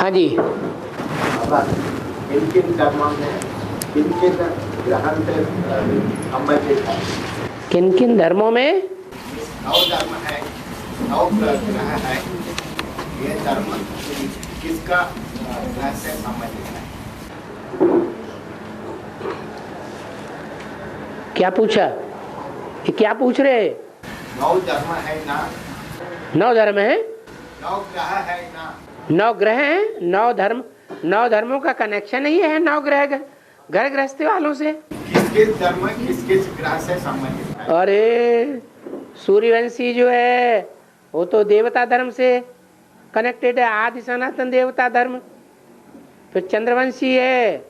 हाँ जी। किन किन कर्मों में किन किन ग्रहण से संबंधित है? किन किन धर्मों में? नौ धर्म है, नौ ग्रह है, ये धर्म किसका ग्रह से संबंधित है? क्या पूछा? ये क्या पूछ रहे? नौ धर्म है ना? 9 धर्म है, 9 ग्रह है ना? 9 ग्रह हैं, 9 धर्म। 9 धर्मों का कनेक्शन ही है 9 ग्रह घर गृहस्थी वालों से। किस किस धर्म किस किस ग्रह से संबंधित है? अरे सूर्यवंशी जो है वो तो देवता धर्म से कनेक्टेड है, आदि सनातन देवता धर्म। फिर चंद्रवंशी है,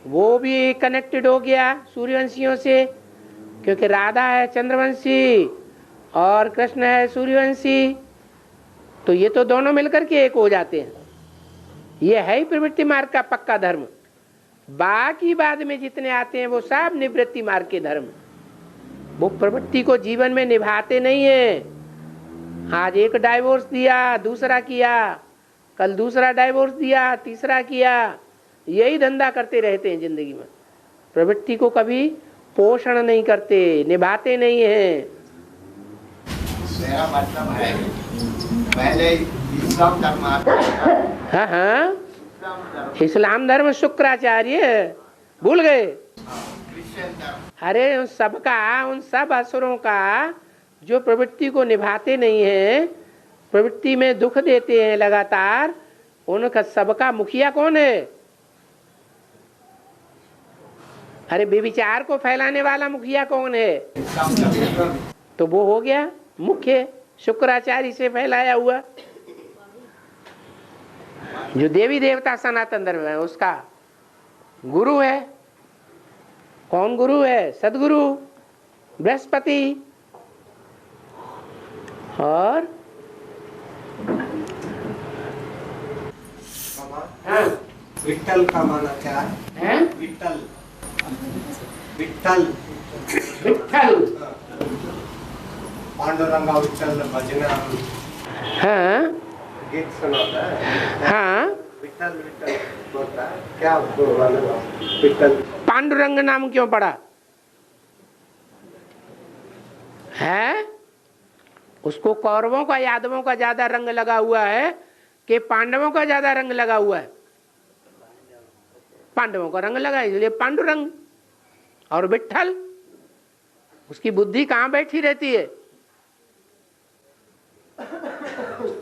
वो भी कनेक्टेड हो गया सूर्यवंशियों से, क्योंकि राधा है चंद्रवंशी और कृष्ण है सूर्यवंशी। तो ये तो दोनों मिलकर के एक हो जाते हैं। ये है ही प्रवृत्ति मार्ग का पक्का धर्म। बाकी बाद में जितने आते हैं वो सब निवृत्ति मार्ग के धर्म। वो प्रवृत्ति को जीवन में निभाते नहीं है। आज एक डाइवोर्स दिया, दूसरा किया, कल दूसरा डाइवोर्स दिया, तीसरा किया, यही धंधा करते रहते हैं जिंदगी में। प्रवृत्ति को कभी पोषण नहीं करते, निभाते नहीं है। मेरा मतलब है पहले इस्लाम धर्म आता है। हाँ हाँ, इस्लाम धर्म शुक्राचार्य भूल गए? क्रिश्चियन धर्म। अरे उन सब का, उन सब असुरों का जो प्रवृत्ति को निभाते नहीं है, प्रवृत्ति में दुख देते हैं लगातार, उनका सबका मुखिया कौन है? अरे बेविचार को फैलाने वाला मुखिया कौन है? तो वो हो गया मुख्य, शुक्राचार्य से फैलाया हुआ। जो देवी देवता सनातन धर्म है उसका गुरु है। कौन गुरु है? सदगुरु बृहस्पति। और विट्ठल का माना क्या है? विट्ठल विट्ठल विट्ठल। पांडुरंगा विट्ठल भजना। हाँ गीत सुनाता है। हाँ, विट्ठल विट्ठल बोलता है क्या? विट्ठल पांडुरंग नाम क्यों पड़ा है? उसको कौरवों का यादवों का ज्यादा रंग लगा हुआ है कि पांडवों का ज्यादा रंग लगा हुआ है? पांडवों का रंग लगा, इसलिए पांडुरंग। और विट्ठल, उसकी बुद्धि कहाँ बैठी रहती है?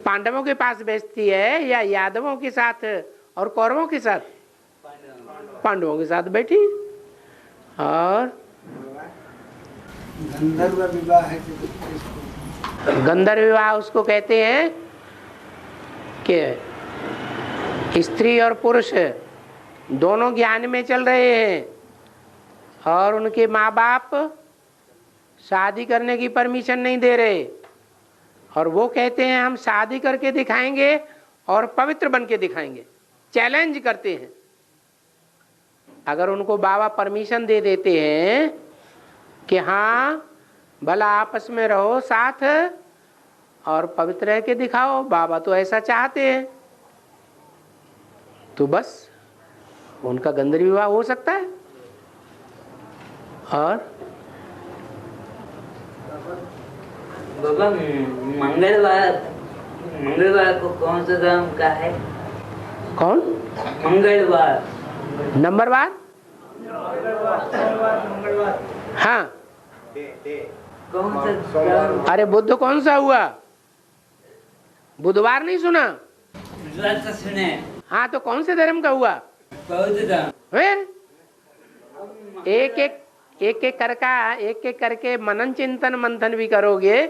पांडवों के पास बैठती है या यादवों के साथ और कौरवों के साथ? पांडवों के साथ बैठी। और गंधर्व विवाह है। गंधर्व विवाह उसको कहते हैं कि स्त्री और पुरुष दोनों ज्ञान में चल रहे हैं और उनके माँ बाप शादी करने की परमिशन नहीं दे रहे, और वो कहते हैं हम शादी करके दिखाएंगे और पवित्र बन के दिखाएंगे, चैलेंज करते हैं। अगर उनको बाबा परमिशन दे देते हैं कि हाँ भला आपस में रहो साथ और पवित्र रह के दिखाओ, बाबा तो ऐसा चाहते हैं, तो बस उनका गंधर्व विवाह हो सकता है। और बाबा मंगलवार को कौन सा धर्म का है? कौन? मंगलवार। नंबरवार? हाँ। कौन सा धर्म? अरे बुद्ध कौन सा हुआ? बुधवार नहीं सुना? बुधवार तो सुने। हाँ, तो कौन से धर्म का हुआ? बौद्ध धर्म। फिर एक एक करके मनन चिंतन मंथन भी करोगे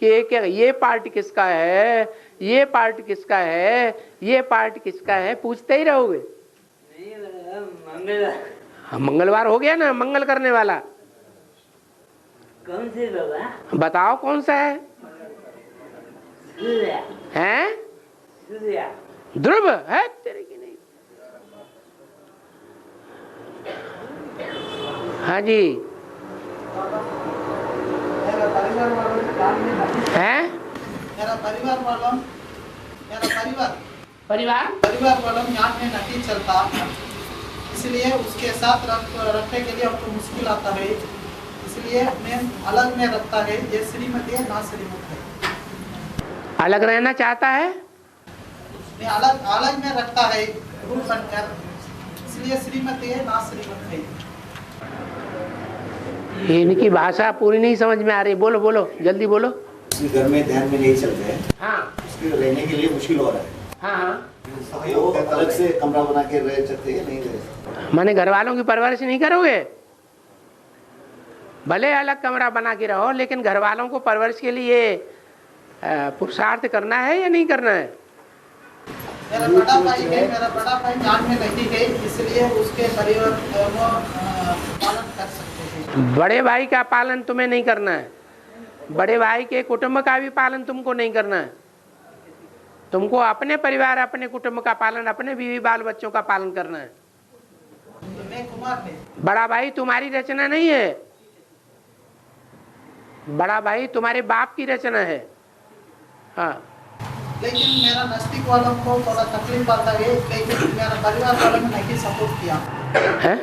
कि ये पार्ट किसका है, ये पार्ट किसका है, ये पार्ट किसका है, पूछते ही रहोगे। नहीं मंगलवार। हाँ, मंगलवार हो गया ना, मंगल करने वाला। कौन से बाबा? बताओ कौन सा है? सूर्य। हैं? सूर्य। ध्रुव है तेरे की नहीं। हाँ जी। है? मेरा परिवार वालों, मेरा परिवार परिवार वालों ज्ञान में नहीं चलता, इसलिए उसके साथ रखने के लिए हमको मुश्किल आता है, इसलिए मैं अलग में रखता है। ये श्रीमत है ना श्रीमत है। अलग रहना चाहता है, मैं अलग में रखता है रूप बनकर, इसलिए श्रीमत है ना श्रीमत है। इनकी भाषा पूरी नहीं समझ में आ रही। बोलो बोलो, जल्दी बोलो। घर में ध्यान में नहीं चलते हैं, हाँ उसके रहने के लिए मुश्किल हो रहा है। हाँ, वो अलग से कमरा बना के रह सकते हैं, नहीं रह सकते। माने घर वालों की परवरिश नहीं करोगे? भले अलग कमरा बना के रहो, लेकिन घर वालों को परवरिश के लिए पुरुषार्थ करना है या नहीं करना है? मेरा बड़ा भाई ज्ञान में नहीं है, इसलिए उसके परिवार वो पालन कर सकते हैं। बड़े भाई का पालन तुम्हें नहीं करना है, बड़े भाई के कुटुंब का भी पालन तुमको नहीं करना है। तुमको अपने परिवार, अपने कुटुंब का पालन, अपने बीवी बाल बच्चों का पालन करना है। मैं कुमार है। बड़ा भाई तुम्हारी रचना नहीं है, बड़ा भाई तुम्हारे बाप की रचना है। हाँ, लेकिन मेरा नजदीक वालों को थोड़ा तकलीफ आता है, लेकिन मेरा परिवार वालों ने नहीं सपोर्ट किया है?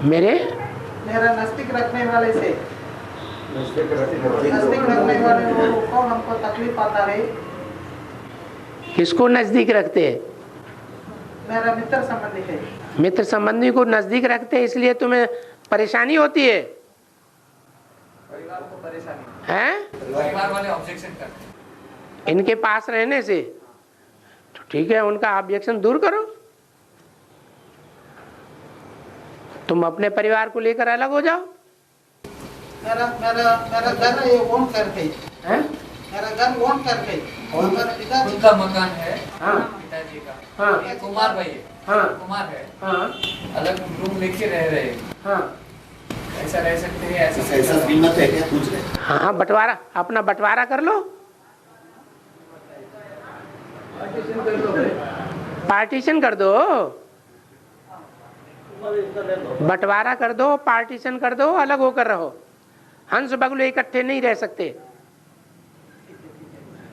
मेरा नजदीक रखने वाले से, नजदीक रखने वाले लोगों को हमको तकलीफ आता है। किसको नजदीक रखते हैं? मेरा मित्र संबंधी है। मित्र संबंधी को नजदीक रखते हैं, इसलिए तुम्हें परेशानी होती है। परिवार को परेशानी हैं? परिवार वाले ऑब्जेक्शन करते हैं इनके पास रहने से, तो ठीक है, उनका ऑब्जेक्शन दूर करो। तुम अपने परिवार को लेकर अलग हो जाओ। मेरा घर ये ओन करके है, मेरा घर ओन करके, और मेरा पिताजी उनका मकान है। हाँ पिताजी का। हाँ, ये कुमार भाई है। हाँ कुमार है। हाँ अलग रूम लेके रह रहे हैं। हाँ ऐसा रह सकते हैं, ऐसा श्रीमत है क्या? पूछ रहे। हाँ, बंटवारा, अपना बंटवारा कर लो, पार्टीशन कर दो, बंटवारा कर दो, पार्टीशन कर दो, अलग होकर रहो। हंस बगुले इकट्ठे नहीं रह सकते।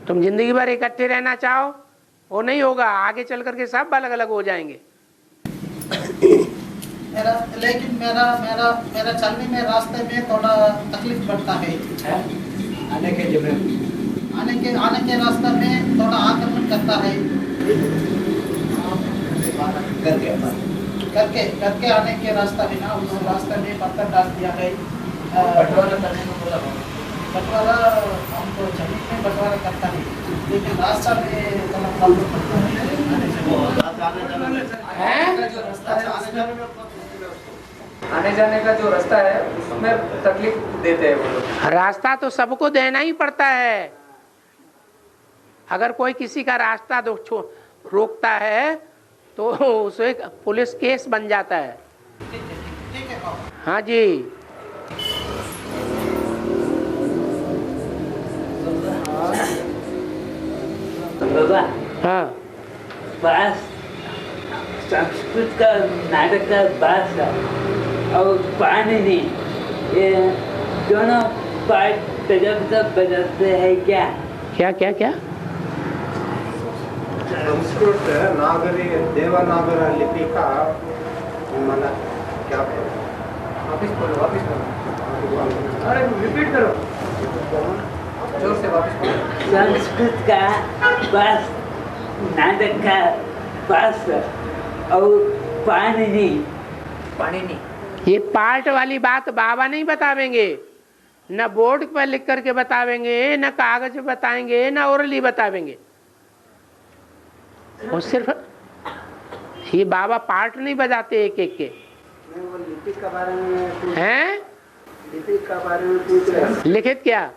तुम जिंदगी भर इकट्ठे रहना चाहो, वो नहीं होगा। आगे चल करके सब अलग अलग हो जाएंगे। लेकिन मेरा चलने में, रास्ते में थोड़ा तकलीफ बढ़ता है। आने के रास्ते में थोड़ा आक्रमण करता है। करके आने के रास्ता है ना, उस रास्ते में पत्थर डाल दिया है। बंटवारा हमको जमीन में बंटवारा करता है, लेकिन रास्ता में थोड़ा प्रॉब्लम पड़ता है। आने जाने का जो रास्ता है उसमें तकलीफ देते हैं वो लोग। रास्ता तो सबको देना ही पड़ता है। अगर कोई किसी का रास्ता रोकता है तो उसे पुलिस केस बन जाता है। ठीक है बाबा। हाँ जी। बाबा, हाँ, बास संस्कृत का नाटक का बास और पाणिनि, ये दोनों पार्ट तब बदलते हैं क्या? क्या क्या क्या? संस्कृत नागरी देवनागर लिपि का माना क्या? वापिस बोलो। अरे रिपीट करो, जोर से वापिस बोलो। संस्कृत का बास, नाटक का बास और पाणिनि। ये पार्ट वाली बात बाबा नहीं बतावेंगे, न बोर्ड पर लिख करके बतावेंगे, न कागज पे बताएंगे, न ओरली बतावेंगे। वो सिर्फ ये बाबा पार्ट नहीं बजाते एक एक के। लिपि के बारे में हैं? लिपि के बारे में पूछ रहे हैं। लिखित क्या?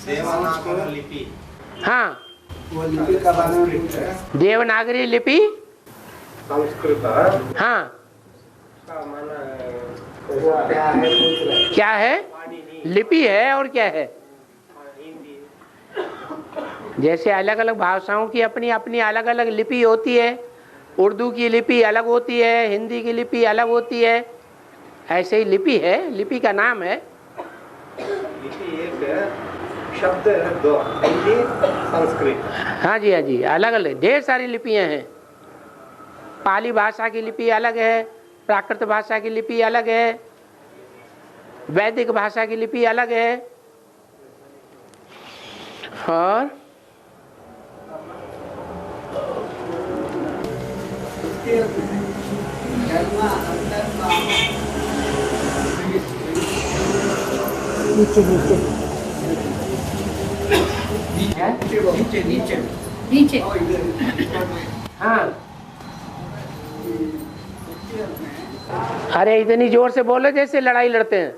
देवनागर लिपि। हाँ, वो लिपि के बारे में पूछ रहे हैं। देवनागरी लिपि। संस्कृत हाँ, का माना क्या है पूछ रहे हैं। क्या है? लिपि है और क्या है? हिंदी। जैसे अलग अलग भाषाओं की अपनी अपनी अलग अलग लिपि होती है। उर्दू की लिपि अलग होती है, हिंदी की लिपि अलग होती है। ऐसे ही लिपि है, लिपि का नाम है। लिपि एक है, शब्द दो, हिंदी संस्कृत। हाँ जी, हाँ जी, अलग अलग ढेर सारी लिपियां हैं। पाली भाषा की लिपि अलग है, प्राकृत भाषा की लिपि अलग है, वैदिक भाषा की लिपि अलग है। और नीचे हाँ, अरे इतनी जोर से बोलो जैसे लड़ाई लड़ते हैं।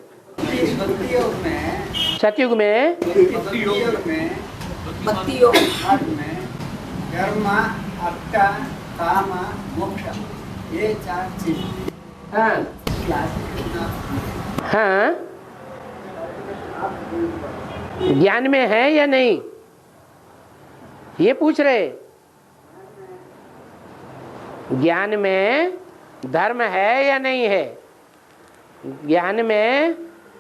सतयुग में भक्ति योग कर्म अर्थ काम मोक्ष ये 4 चीज। हाँ हाँ, ज्ञान में है या नहीं ये पूछ रहे। ज्ञान में धर्म है या नहीं है। ज्ञान में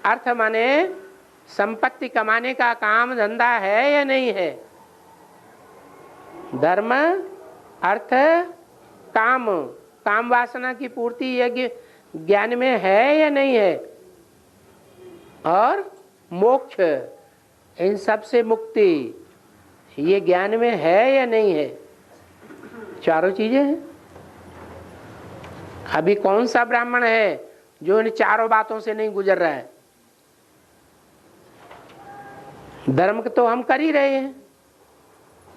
अर्थ माने संपत्ति कमाने का काम धंधा है या नहीं है। धर्म अर्थ काम, काम वासना की पूर्ति यज्ञ ज्ञान में है या नहीं है। और मोक्ष, इन सब से मुक्ति, ये ज्ञान में है या नहीं है। चारों चीजें हैं। अभी कौन सा ब्राह्मण है जो इन चारों बातों से नहीं गुजर रहा है। धर्म तो हम कर ही रहे हैं,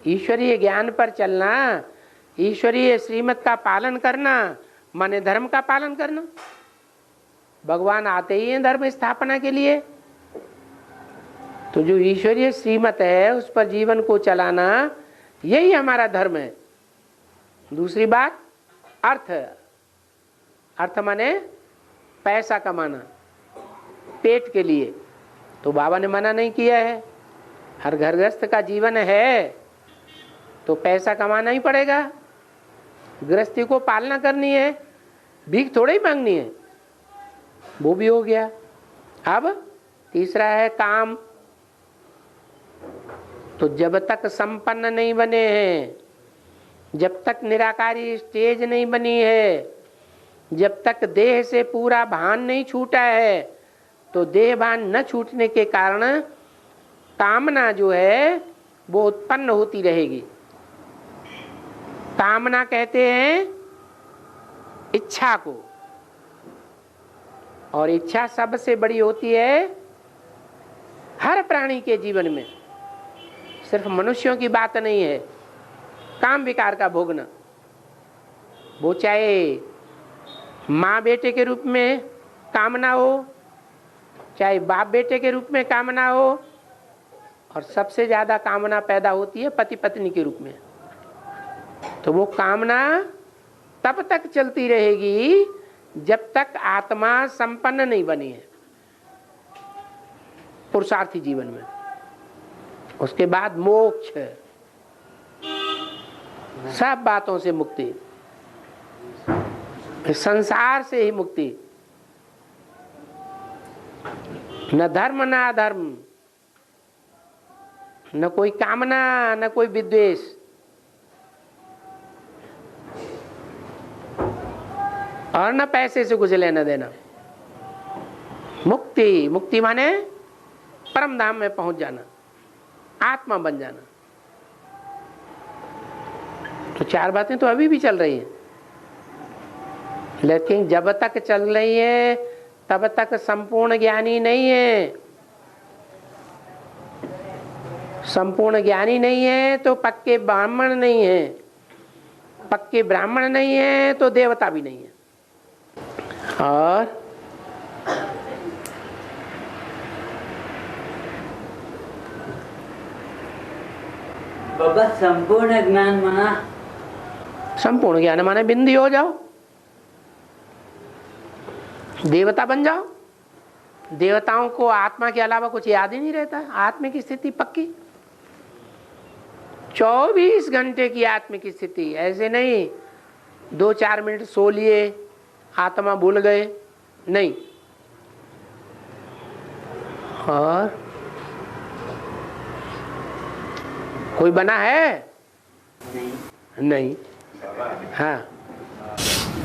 ईश्वरीय ज्ञान पर चलना, ईश्वरीय श्रीमत का पालन करना माने धर्म का पालन करना। भगवान आते ही हैं धर्म स्थापना के लिए। तो जो ईश्वरीय श्रीमत है उस पर जीवन को चलाना, यही हमारा धर्म है। दूसरी बात अर्थ, अर्थ माने पैसा कमाना पेट के लिए, तो बाबा ने मना नहीं किया है। हर घर गृहस्थ का जीवन है तो पैसा कमाना ही पड़ेगा, गृहस्थी को पालना करनी है, भीख थोड़ी ही मांगनी है। वो भी हो गया। अब तीसरा है काम। तो जब तक संपन्न नहीं बने हैं, जब तक निराकारी स्टेज नहीं बनी है, जब तक देह से पूरा भान नहीं छूटा है, तो देह भान न छूटने के कारण कामना जो है वो उत्पन्न होती रहेगी। कामना कहते हैं इच्छा को, और इच्छा सबसे बड़ी होती है हर प्राणी के जीवन में। सिर्फ मनुष्यों की बात नहीं है। काम विकार का भोगना, वो चाहे माँ बेटे के रूप में कामना हो, चाहे बाप बेटे के रूप में कामना हो, और सबसे ज्यादा कामना पैदा होती है पति पत्नी के रूप में। तो वो कामना तब तक चलती रहेगी जब तक आत्मा संपन्न नहीं बनी है पुरुषार्थी जीवन में। उसके बाद मोक्ष, सब बातों से मुक्ति, संसार से ही मुक्ति। न धर्म न अधर्म, न कोई कामना न कोई विद्वेष। और न पैसे से कुछ लेना देना। मुक्ति, मुक्ति माने परम धाम में पहुंच जाना, आत्मा बन जाना। तो चार बातें तो अभी भी चल रही हैं, लेकिन जब तक चल रही है तब तक संपूर्ण ज्ञानी नहीं है। संपूर्ण ज्ञानी नहीं है तो पक्के ब्राह्मण नहीं है, पक्के ब्राह्मण नहीं है तो देवता भी नहीं है। और बाबा संपूर्ण ज्ञान माना, संपूर्ण ज्ञान माने बिंदी हो जाओ, देवता बन जाओ। देवताओं को आत्मा के अलावा कुछ याद ही नहीं रहता। आत्मा की स्थिति पक्की, 24 घंटे की आत्मिक स्थिति। ऐसे नहीं 2-4 मिनट सो लिए आत्मा भूल गए, नहीं। और कोई बना है? नहीं। नहीं। हाँ,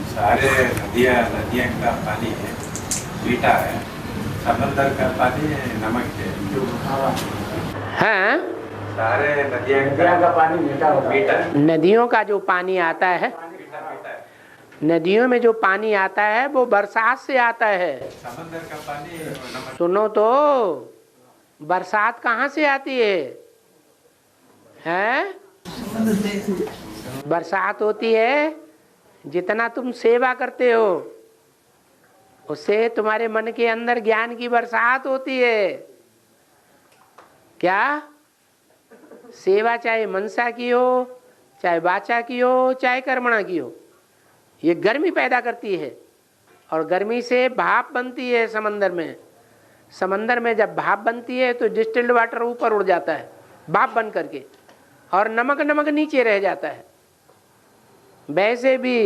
सारे नदियाँ का पानी है मीठा है, समंदर का पानी नमक है। हाँ, सारे नदियाँ का पानी मीठा है। नदियों का जो पानी आता है, मीठा है। नदियों में जो पानी आता है वो बरसात से आता है। समंदर का पानी नमक। सुनो तो, बरसात कहाँ से आती है? हैं? बरसात होती है जितना तुम सेवा करते हो उससे तुम्हारे मन के अंदर ज्ञान की बरसात होती है। क्या? सेवा चाहे मनसा की हो, चाहे वाचा की हो, चाहे कर्मणा की हो, ये गर्मी पैदा करती है और गर्मी से भाप बनती है समंदर में। समंदर में जब भाप बनती है तो डिस्टिल्ड वाटर ऊपर उड़ जाता है भाप बन करके, और नमक नमक नीचे रह जाता है। वैसे भी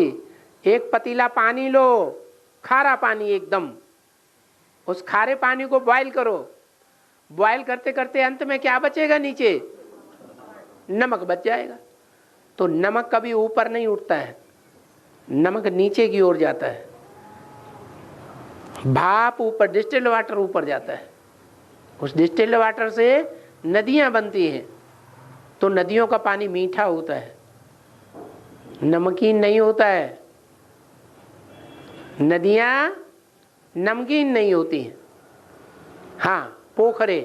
एक पतीला पानी लो, खारा पानी एकदम, उस खारे पानी को बॉईल करो, बॉईल करते करते अंत में क्या बचेगा? नीचे नमक बच जाएगा। तो नमक कभी ऊपर नहीं उठता है, नमक नीचे की ओर जाता है, भाप ऊपर, डिस्टिल्ड वाटर ऊपर जाता है। उस डिस्टिल्ड वाटर से नदियां बनती हैं, तो नदियों का पानी मीठा होता है, नमकीन नहीं होता है। नदियां नमकीन नहीं होती हैं। हाँ, पोखरे,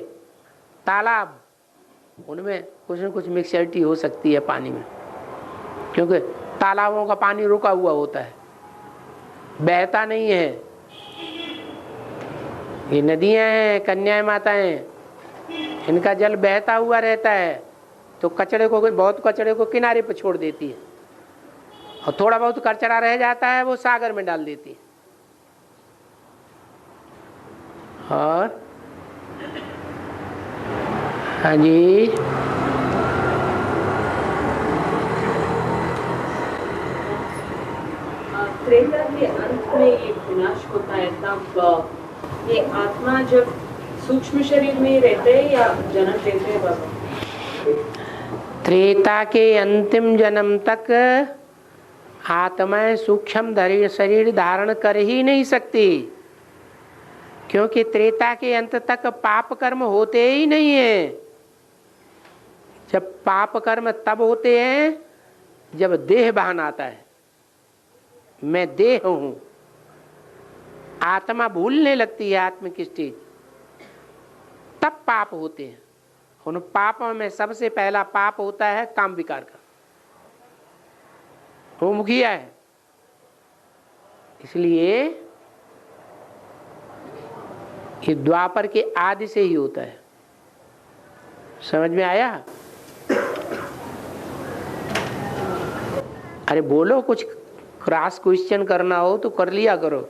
तालाब, उनमें कुछ न कुछ मिक्सचरिटी हो सकती है पानी में, क्योंकि तालाबों का पानी रुका हुआ होता है, बहता नहीं है। ये नदियां हैं, कन्याएं माताएं, इनका जल बहता हुआ रहता है, तो कचड़े को, बहुत कचड़े को किनारे पर छोड़ देती है, और थोड़ा बहुत कचरा रह जाता है वो सागर में डाल देती है। और हाँ जी, त्रेता के अंत में ये विनाश होता है, तब ये आत्मा जब सूक्ष्म शरीर में रहते हैं या जन्म लेते हैं बाबा? त्रेता के अंतिम जन्म तक आत्माएं सूक्ष्म शरीर धारण कर ही नहीं सकती, क्योंकि त्रेता के अंत तक पाप कर्म होते ही नहीं है। जब पाप कर्म तब होते हैं जब देह भान आता है, मैं देह हूं, आत्मा भूलने लगती है आत्म की स्टेज, तब पाप होते हैं। उन पापों में सबसे पहला पाप होता है काम विकार का, वो मुखिया है। इसलिए ये द्वापर के आदि से ही होता है। समझ में आया? अरे बोलो, कुछ क्रॉस क्वेश्चन करना हो तो कर लिया करो।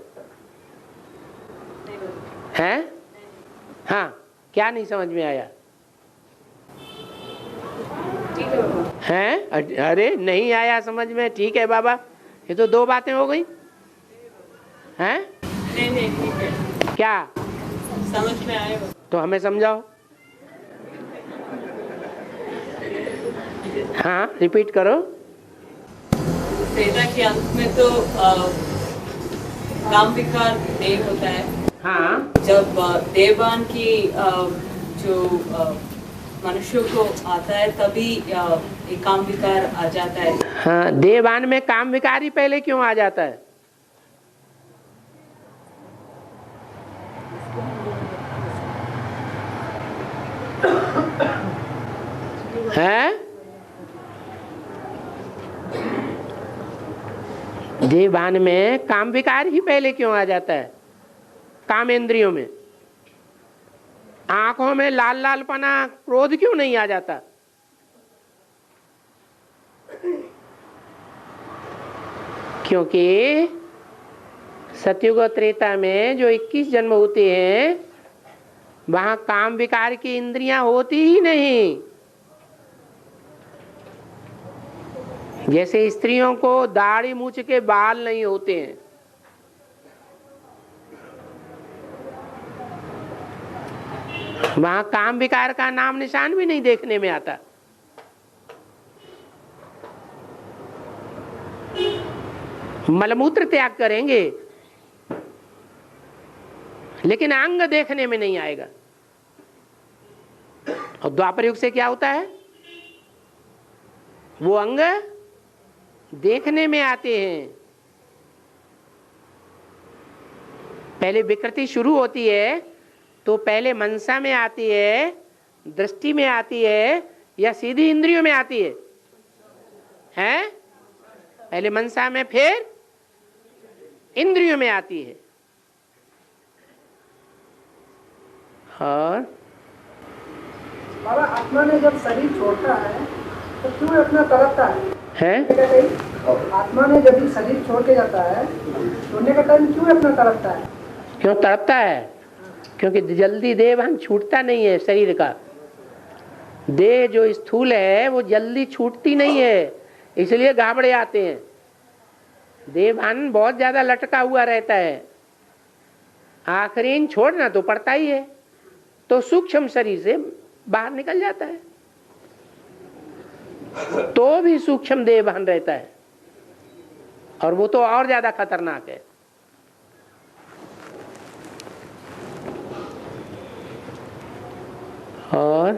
हैं? हाँ, क्या नहीं समझ में आया? हैं? अरे नहीं आया समझ में, ठीक है बाबा, ये तो दो बातें हो गई। हैं? नहीं ठीक है। क्या समझ में आएगा तो हमें समझाओ। हाँ, रिपीट करो। त्रेता के अंत में तो काम विकार देह होता है। हाँ, जब देवान की जो मनुष्यों को आता है तभी ये काम विकार आ जाता है। हाँ, देवान में काम विकार ही पहले क्यों आ जाता है? हैं? देवान में काम विकार ही पहले क्यों आ जाता है? काम इंद्रियों में, आंखों में लाल लालपना, क्रोध क्यों नहीं आ जाता? क्योंकि सतयुग और त्रेता में जो 21 जन्म होते हैं वहां काम विकार की इंद्रियां होती ही नहीं। जैसे स्त्रियों को दाढ़ी मूछ के बाल नहीं होते हैं, वहां काम विकार का नाम निशान भी नहीं देखने में आता। मलमूत्र त्याग करेंगे, लेकिन अंग देखने में नहीं आएगा। और द्वापर युग से क्या होता है, वो अंग देखने में आते हैं। पहले विकृति शुरू होती है तो पहले मनसा में आती है, दृष्टि में आती है, या सीधी इंद्रियों में आती है? हैं? पहले मनसा में, फिर इंद्रियों में आती है। और बाबा, आत्मा ने जब शरीर छोड़ता है तो क्यों अपना तड़पता है? आत्मा ने जब शरीर छोड़ के जाता है, छोड़ने का टाइम क्यों अपना तड़पता है? क्यों तड़पता है? क्योंकि जल्दी देह भान छूटता नहीं है शरीर का। देह जो स्थूल है वो जल्दी छूटती नहीं है, इसलिए घाबड़े आते हैं। देह भान बहुत ज्यादा लटका हुआ रहता है, आखिरी छोड़ना तो पड़ता ही है, तो सूक्ष्म शरीर से बाहर निकल जाता है, तो भी सूक्ष्म देह भान रहता है, और वो तो और ज्यादा खतरनाक है। और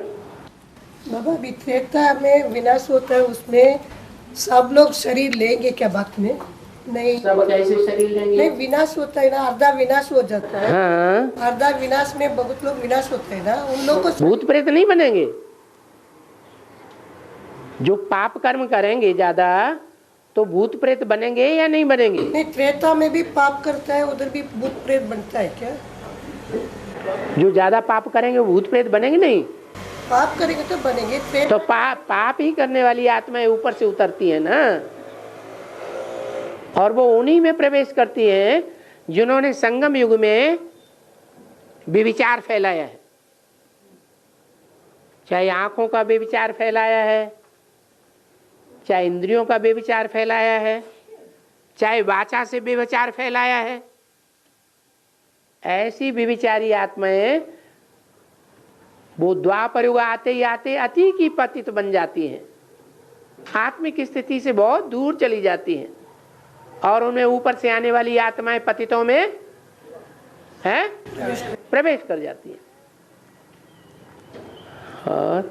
बाबा, वित्रेता में विनाश होता है, उसमें सब लोग शरीर लेंगे क्या वक्त में? नहीं, सब कैसे शरीर लेंगे? नहीं, विनाश होता है ना, अर्धा विनाश हो जाता है। हाँ, अर्धा विनाश में बहुत लोग विनाश होते हैं ना, उन लोगों को भूत प्रेत नहीं बनेंगे। जो पाप कर्म करेंगे ज्यादा, तो भूत प्रेत बनेंगे या नहीं बनेंगे? नहीं, त्रेता में भी पाप करता है, उधर भी भूत प्रेत बनता है क्या? जो ज्यादा पाप करेंगे वो भूत प्रेत बनेंगे नहीं? पाप करेंगे तो बनेंगे। तो पाप ही करने वाली आत्माएं ऊपर से उतरती है ना, और वो उन्हीं में प्रवेश करती है जिन्होंने संगम युग में व्यभिचार फैलाया है। चाहे आंखों का व्यभिचार फैलाया है, चाहे इंद्रियों का व्यभिचार फैलाया है, चाहे वाचा से व्यभिचार फैलाया है। ऐसी व्यभिचारी आत्माएं वो द्वापर युग आते ही आते अति की पतित बन जाती हैं, आत्मिक स्थिति से बहुत दूर चली जाती हैं, और उनमें ऊपर से आने वाली आत्माएं पतितों में हैं प्रवेश कर जाती हैं। और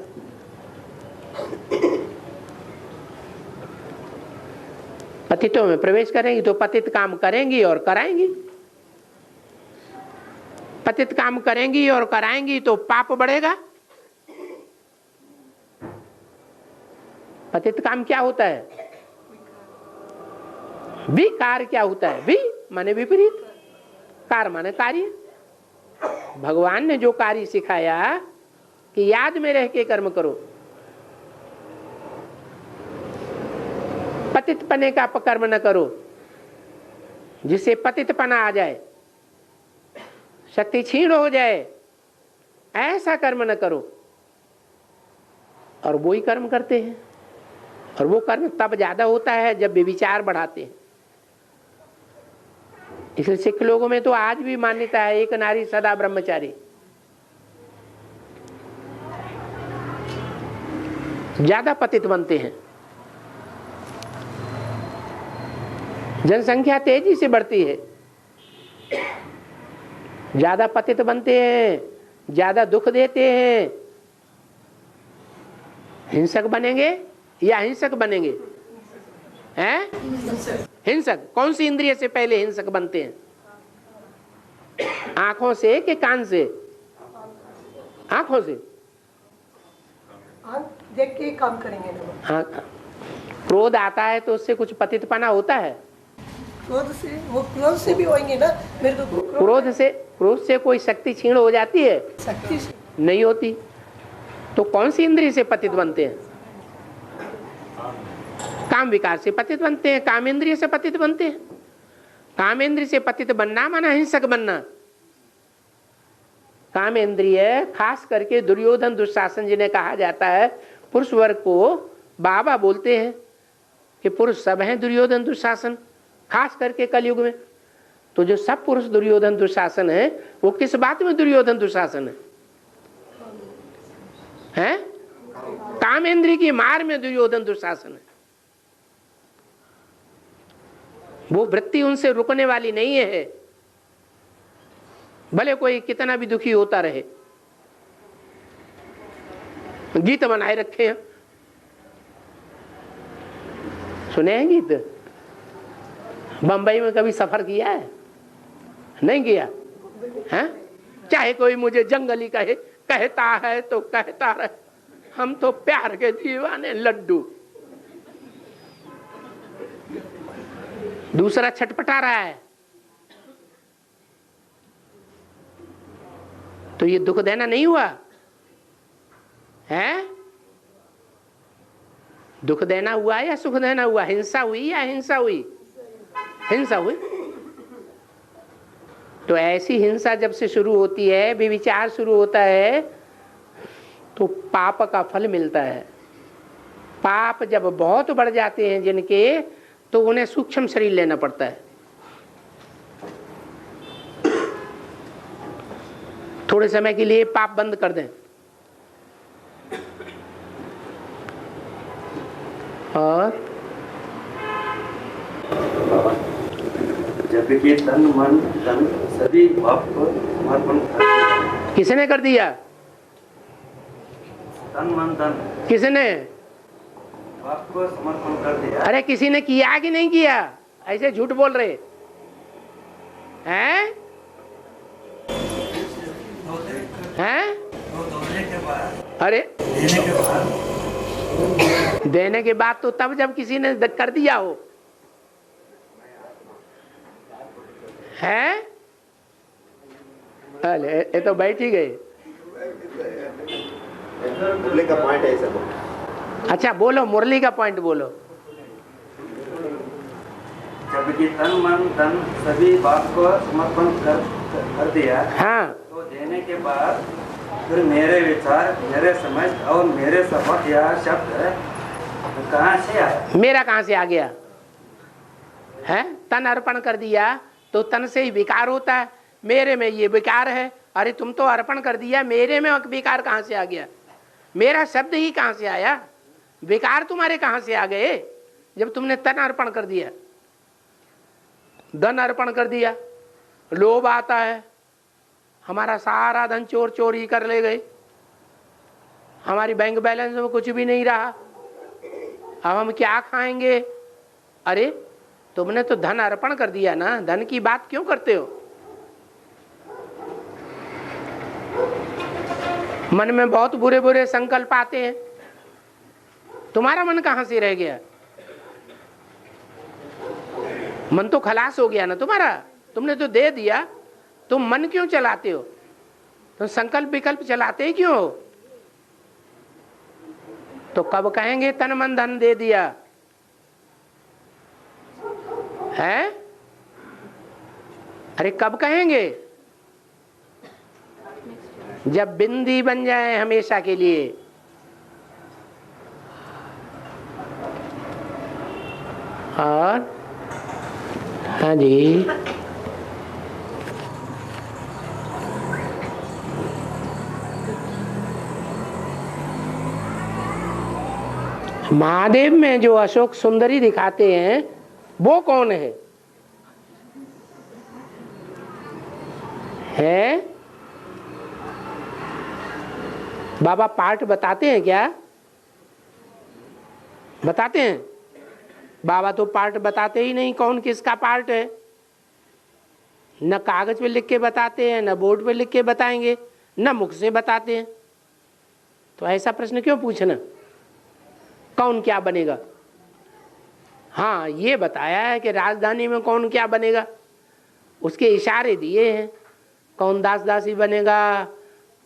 पतितों में प्रवेश करेंगी तो पतित काम करेंगी और कराएंगी। पतित काम करेंगी और कराएंगी तो पाप बढ़ेगा। पतित काम क्या होता है? विकार क्या होता है? वि माने विपरीत, कार माने कार्य। भगवान ने जो कार्य सिखाया कि याद में रह के कर्म करो, पतितपने का अपकर्म न करो जिससे पतितपना आ जाए, शक्ति छीण हो जाए, ऐसा कर्म न करो। और वो ही कर्म करते हैं, और वो कर्म तब ज्यादा होता है जब व्यभिचार बढ़ाते हैं। इसलिए सिख लोगों में तो आज भी मान्यता है एक नारी सदा ब्रह्मचारी। ज्यादा पतित बनते हैं, जनसंख्या तेजी से बढ़ती है, ज्यादा पतित बनते हैं, ज्यादा दुख देते हैं। हिंसक बनेंगे या हिंसक बनेंगे? हैं? हिंसक। कौन सी इंद्रिय से पहले हिंसक बनते हैं? आंखों से कि कान से? आंखों से। देख के काम करेंगे ना। हाँ, क्रोध आता है तो उससे कुछ पतितपना होता है। क्रोध से भी होंगे ना। मेरे को क्रोध से कोई शक्ति छीण हो जाती है? शक्ति से नहीं होती। तो कौन सी इंद्रिय से पतित बनते हैं? काम विकार से पतित बनते हैं, काम इंद्रिय से पतित बनते हैं। काम इंद्रिय से पतित बनना माना हिंसक बनना। काम इंद्रिय खास करके दुर्योधन दुशासन जिन्हें कहा जाता है, पुरुष वर्ग को बाबा बोलते हैं कि पुरुष सब हैं दुर्योधन दुशासन, खास करके कलयुग में। तो जो सब पुरुष दुर्योधन दुशासन है वो किस बात में दुर्योधन दुशासन है? काम इंद्रिय की मार में दुर्योधन दुशासन है। वो वृत्ति उनसे रुकने वाली नहीं है, भले कोई कितना भी दुखी होता रहे। गीत बनाए रखे हैं, सुने हैं गीत? बंबई में कभी सफर किया है? नहीं किया है? चाहे कोई मुझे जंगली कहे, कहता है तो कहता रहे, हम तो प्यार के दीवाने लड्डू। दूसरा छटपटा रहा है, तो ये दुख देना नहीं हुआ है? दुख देना हुआ या सुख देना हुआ? हिंसा हुई या हिंसा हुई? हिंसा हुई। तो ऐसी हिंसा जब से शुरू होती है, विचार शुरू होता है, तो पाप का फल मिलता है। पाप जब बहुत बढ़ जाते हैं जिनके, तो उन्हें सूक्ष्म शरीर लेना पड़ता है। थोड़े समय के लिए पाप बंद कर दें और जब कि तन मन धन सभी पाप को समर्पण कर दिया। किसने कर दिया? तन मन धन किसने? पाप को समर्पण कर दिया। अरे किसी ने किया कि नहीं किया? ऐसे झूठ बोल रहे हैं? हैं? अरे देने के बाद तो तब जब किसी ने कर दिया हो, है? अरे ये तो बैठ ही गए। मुरली का पॉइंट है ऐसा। अच्छा बोलो, मुरली का पॉइंट बोलो। जबकि तन मन धन सभी बात को समर्पण कर दिया। हाँ। तो देने के बाद फिर मेरे विचार, मेरे समझ और मेरे शब्द या शब्द कहाँ से आया? मेरा कहाँ से आ गया है? तन अर्पण कर दिया तो तन से ही विकार होता है। मेरे में ये विकार है। अरे तुम तो अर्पण कर दिया, मेरे में विकार कहाँ से आ गया? मेरा शब्द ही कहाँ से आया? विकार तुम्हारे कहाँ से आ गए जब तुमने तन अर्पण कर दिया, धन अर्पण कर दिया? लोभ आता है, हमारा सारा धन चोर चोरी कर ले गए, हमारी बैंक बैलेंस में कुछ भी नहीं रहा, अब हम क्या खाएंगे? अरे तुमने तो धन अर्पण कर दिया ना, धन की बात क्यों करते हो? मन में बहुत बुरे बुरे संकल्प आते हैं। तुम्हारा मन कहाँ से रह गया? मन तो खलास हो गया ना तुम्हारा, तुमने तो दे दिया। तुम मन क्यों चलाते हो? तुम संकल्प विकल्प चलाते ही क्यों हो? तो कब कहेंगे तन मन धन दे दिया है? अरे कब कहेंगे? जब बिंदी बन जाए हमेशा के लिए। और हाँ जी, महादेव में जो अशोक सुंदरी दिखाते हैं वो कौन है? बाबा पार्ट बताते हैं क्या? बताते हैं? बाबा तो पार्ट बताते ही नहीं, कौन किसका पार्ट है। न कागज पे लिख के बताते हैं, न बोर्ड पे लिख के बताएंगे, न मुख से बताते हैं। तो ऐसा प्रश्न क्यों पूछना? कौन क्या बनेगा? हाँ, ये बताया है कि राजधानी में कौन क्या बनेगा, उसके इशारे दिए हैं। कौन दास दासी बनेगा,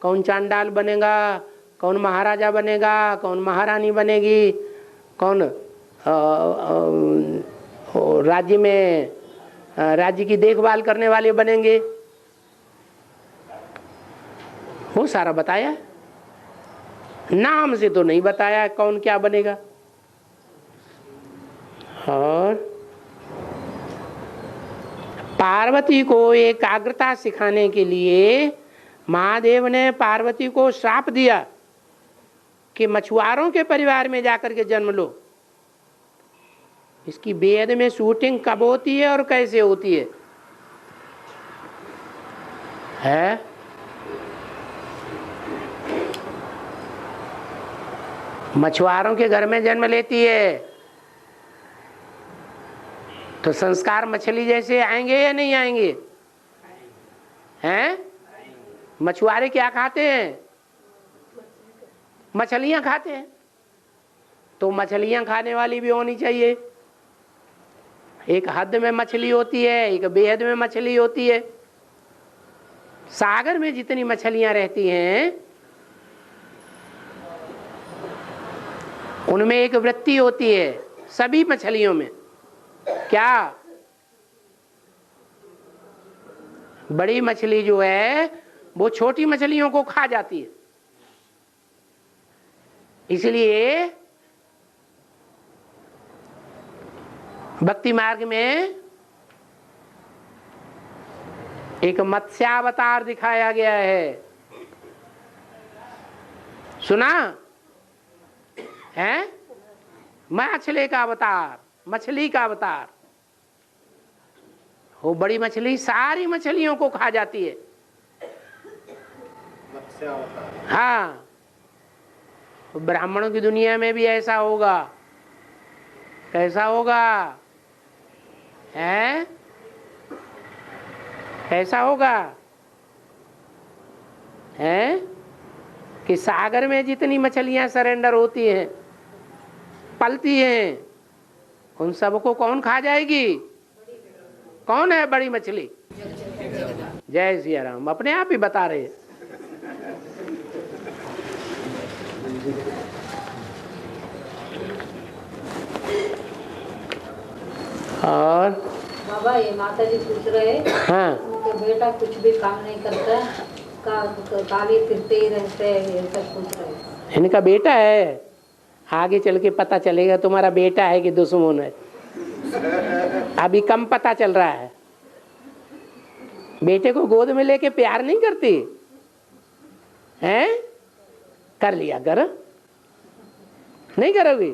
कौन चांडाल बनेगा, कौन महाराजा बनेगा, कौन महारानी बनेगी, कौन राज्य में राज्य की देखभाल करने वाले बनेंगे, वो सारा बताया। नाम से तो नहीं बताया कौन क्या बनेगा। और पार्वती को एकाग्रता सिखाने के लिए महादेव ने पार्वती को श्राप दिया कि मछुआरों के परिवार में जाकर के जन्म लो। इसकी बेहद में शूटिंग कब होती है और कैसे होती है? मछुआरों के घर में जन्म लेती है तो संस्कार मछली जैसे आएंगे या नहीं आएंगे? हैं? मछुआरे क्या खाते हैं? मछलियां खाते हैं। तो मछलियां खाने वाली भी होनी चाहिए। एक हद में मछली होती है, एक बेहद में मछली होती है। सागर में जितनी मछलियां रहती हैं उनमें एक वृत्ति होती है सभी मछलियों में। क्या? बड़ी मछली जो है वो छोटी मछलियों को खा जाती है। इसलिए भक्ति मार्ग में एक मत्स्यावतार दिखाया गया है। सुना है? मछली का अवतार, मछली का अवतार। वो बड़ी मछली सारी मछलियों को खा जाती है। हाँ, ब्राह्मणों की दुनिया में भी ऐसा होगा। कैसा होगा? है? कैसा होगा? है कि सागर में जितनी मछलियां सरेंडर होती हैं, पलती हैं, उन सबको कौन खा जाएगी? कौन है बड़ी मछली? जय सिया राम। अपने आप ही बता रहे हैं। और बाबा ये माता जी पूछ रहे हैं, हाँ, उनका बेटा कुछ भी काम नहीं करता, काले फिरते ही रहते हैं, ये सब पूछ रहे हैं। इनका बेटा है, आगे चल के पता चलेगा तुम्हारा बेटा है कि दुश्मन है। अभी कम पता चल रहा है। बेटे को गोद में लेके प्यार नहीं करती हैं? कर लिया करो, नहीं करोगी?